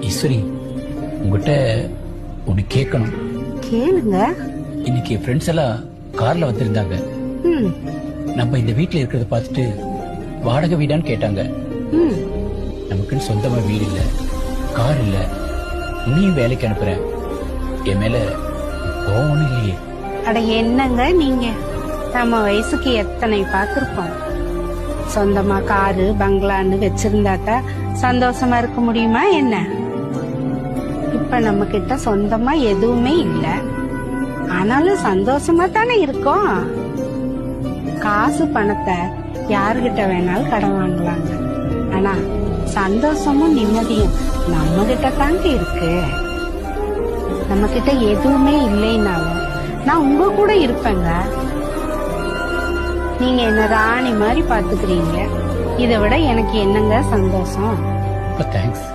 ஈஸ்வரி, உங்ககிட்ட ஒன்னு கேட்கணும். கேளுங்க. இன்னைக்கு ஃப்ரெண்ட்ஸ் எல்லாம் கார்ல வந்திருந்தாங்க. நம்ம இந்த வீட்டுல இருக்கிறத பார்த்துட்டு வாடகை வீடான்னு கேட்டாங்க. நமக்குன்னு சொந்தமா வீடு இல்ல, கார் இல்ல, நீயும் வேலைக்கு அனுப்புற, என் மேல கோவம் இல்லையே? அட என்னங்க நீங்க, நம்ம வயசுக்கு எத்தனை பார்த்திருப்போம். சொந்தமா காரு பங்களான்னு வச்சிருந்தாட்டா சந்தோஷமா இருக்க முடியுமா என்ன? இப்ப நம்ம கிட்ட சொந்தமா எதுவுமே இல்ல, ஆனாலும் சந்தோஷமா தானே இருக்கோம். காசு பணத்தை யாருகிட்ட வேணாலும் கடன் வாங்கலாங்க, ஆனா சந்தோஷமும் நிம்மதியும் நம்ம கிட்ட தாங்க இருக்கு. நம்ம கிட்ட எதுவுமே இல்லைனாலும் நான் உங்க கூட இருப்பேங்க. நீங்க என்ன ராணி மாதிரி பாத்துக்கிறீங்க, இதை விட எனக்கு என்னங்க சந்தோஷம்? தேங்க்ஸ்.